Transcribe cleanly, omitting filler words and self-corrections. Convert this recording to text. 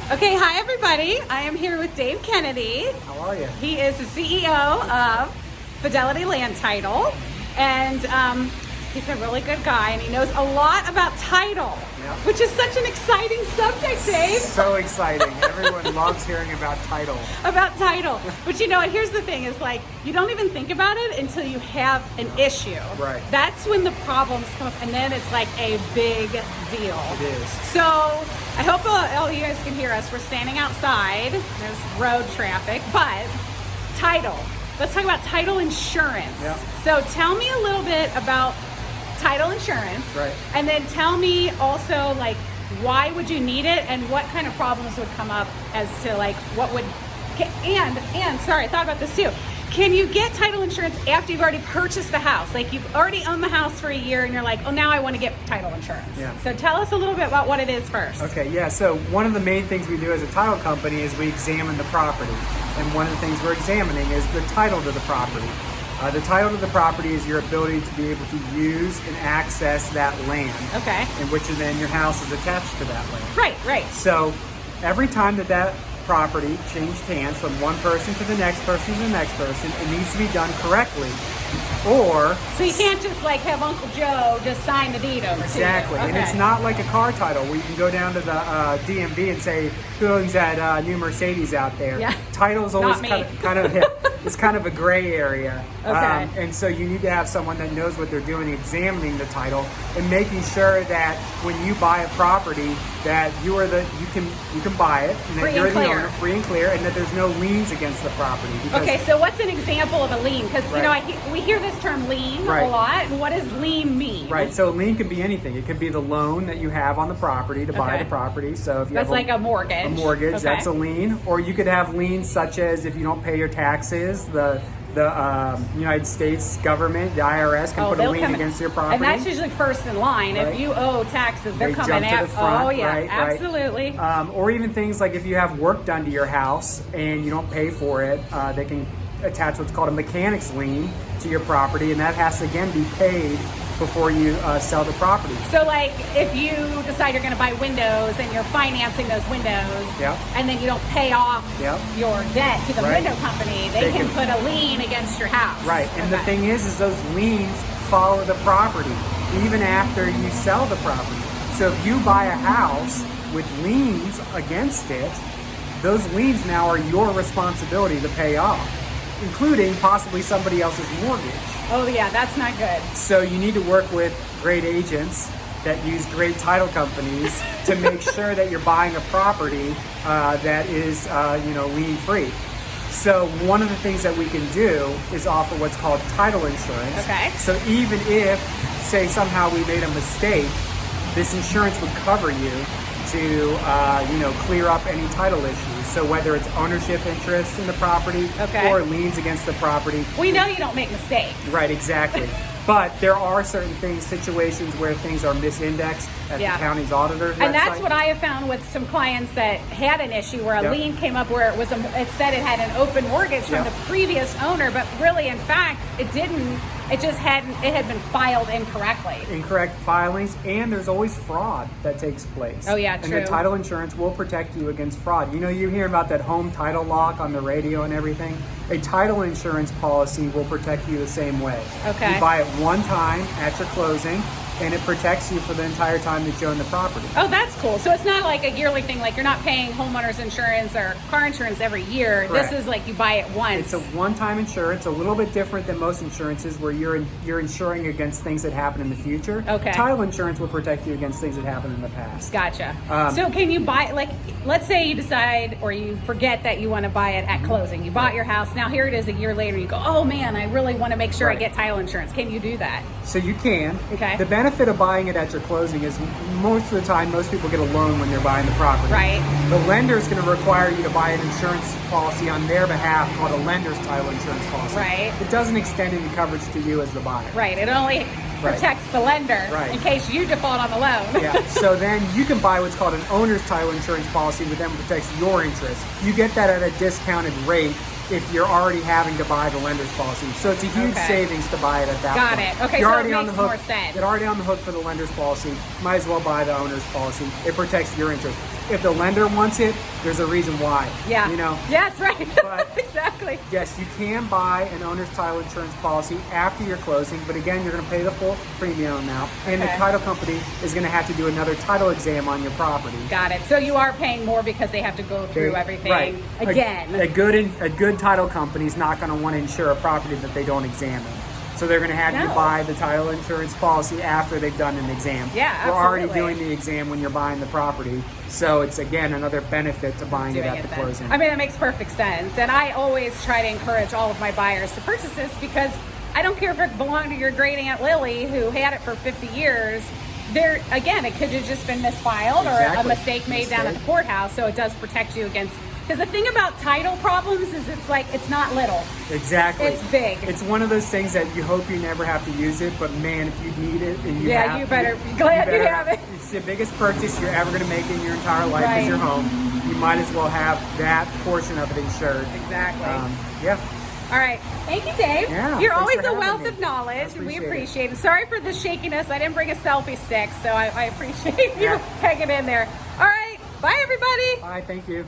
Okay, hi everybody. I am here with Dave Kennedy. How are you? He is the CEO of Fidelity Land Title, and he's a really good guy, and he knows a lot about title, which is such an exciting subject, Dave. So exciting. Everyone loves hearing about title. About title. But you know what, here's the thing, is like, you don't even think about it until you have an issue. Right. That's when the problems come up, and then it's like a big deal. It is. So, I hope all you guys can hear us. We're standing outside. There's road traffic, but title. Let's talk about title insurance. Yep. So tell me a little bit about title insurance. Right. And then tell me also, like, why would you need it and what kind of problems would come up as to, like, what would, and sorry, I thought about this too. Can you get title insurance after you've already purchased the house? Like, you've already owned the house for a year and you're like, oh, now I want to get title insurance. Yeah. So tell us a little bit about what it is first. Okay, yeah, so one of the main things we do as a title company is we examine the property. And one of the things we're examining is the title to the property. The title to the property is your ability to be able to use and access that land. Okay. In which then your house is attached to that land. Right. So every time that property changed hands from one person to the next person to the next person, it needs to be done correctly. Or so you can't just like have Uncle Joe just sign the deed over exactly, to you. And it's not like a car title where you can go down to the DMV and say, who owns that new Mercedes out there? Yeah. Title's always Not kind of it's kind of a gray area. Okay. And so you need to have someone that knows what they're doing, examining the title and making sure that when you buy a property that you can buy it and that you're the owner, free and clear, and that there's no liens against the property. Okay, so what's an example of a lien? Because you know we hear this term lien a lot. And what does lien mean? Right. So a lien can be anything. It could be the loan that you have on the property to buy the property. So if you that's have like a mortgage. A mortgage, that's a lien. Or you could have liens such as if you don't pay your taxes, the United States government, the IRS, can put a lien against your property. And that's usually first in line. Right. If you owe taxes, they're coming to the front. Oh yeah, right, absolutely. Right. Or even things like if you have work done to your house and you don't pay for it, they can attach what's called a mechanic's lien to your property, and that has to again be paid before you sell the property. So like if you decide you're going to buy windows and you're financing those windows, and then you don't pay off your debt to the window company, they can put a lien against your house. Right, and the thing is those liens follow the property even after you sell the property. So if you buy a house with liens against it, those liens now are your responsibility to pay off, including possibly somebody else's mortgage. Oh yeah, that's not good. So you need to work with great agents that use great title companies to make sure that you're buying a property that is lien free. So one of the things that we can do is offer what's called title insurance. Okay. So even if, say, somehow we made a mistake, this insurance would cover you to clear up any title issues. So whether it's ownership interest in the property or liens against the property. We know you don't make mistakes. Right, exactly. But there are certain situations where things are misindexed at the county's auditor's website. And that's what I have found with some clients that had an issue where a lien came up where it said it had an open mortgage from the previous owner, but really, in fact, it didn't. It just had been filed incorrectly. Incorrect filings, and there's always fraud that takes place. Oh yeah, true. And the title insurance will protect you against fraud. You know, you hear about that home title lock on the radio and everything. A title insurance policy will protect you the same way. Okay. You buy it one time at your closing, and it protects you for the entire time that you own the property. Oh, that's cool. So it's not like a yearly thing, like you're not paying homeowners insurance or car insurance every year. Correct. This is like you buy it once. It's a one-time insurance, a little bit different than most insurances where you're insuring against things that happen in the future. Okay. Title insurance will protect you against things that happen in the past. Gotcha. So can you buy, like, let's say you decide or you forget that you want to buy it at closing. You bought your house. Now here it is a year later. You go, oh man, I really want to make sure I get title insurance. Can you do that? So you can. Okay. The benefit of buying it at your closing is most of the time, most people get a loan when they're buying the property. Right. The lender is going to require you to buy an insurance policy on their behalf called a lender's title insurance policy. Right. It doesn't extend any coverage to you as the buyer. Right. It only protects the lender in case you default on the loan. Yeah. So then you can buy what's called an owner's title insurance policy, which then protects your interest. You get that at a discounted rate if you're already having to buy the lender's policy. So it's a huge savings to buy it at that Got point. it. Okay, you're so already it on makes the hook. more sense. You're already on the hook for the lender's policy. Might as well buy the owner's policy. It protects your interest. if the lender wants it, there's a reason why. Yeah. You know? Yes, right. But exactly. yes, you can buy an owner's title insurance policy after your closing, but again, you're going to pay the full premium amount, and the Okay. title company is going to have to do another title exam on your property. Got it. So you are paying more because they have to go through everything Right. again. A good title company is not going to want to insure a property that they don't examine. So they're going to have you No. buy the title insurance policy after they've done an exam. Yeah, We're already absolutely. doing the exam when you're buying the property. So it's, again, another benefit to buying it Doing at the then. closing. I mean, that makes perfect sense. And I always try to encourage all of my buyers to purchase this because I don't care if it belonged to your great Aunt Lily who had it for 50 years. There, again, it could have just been misfiled or a Exactly. mistake made down at the courthouse. So it does protect you against, because the thing about title problems is it's like, it's not little. Exactly. It's big. It's one of those things that you hope you never have to use it, but man, if you need it and you Yeah, have you better be glad you have it. It's the biggest purchase you're ever going to make in your entire life Right. is your home. You might as well have that portion of it insured. Exactly. Yeah. All right. Thank you, Dave. Yeah, You're thanks always for a having wealth me. of knowledge, I and we appreciate appreciate it. Sorry for the shakiness. I didn't bring a selfie stick, so I appreciate you Yeah. hanging in there. All right. Bye, everybody. Bye. Thank you.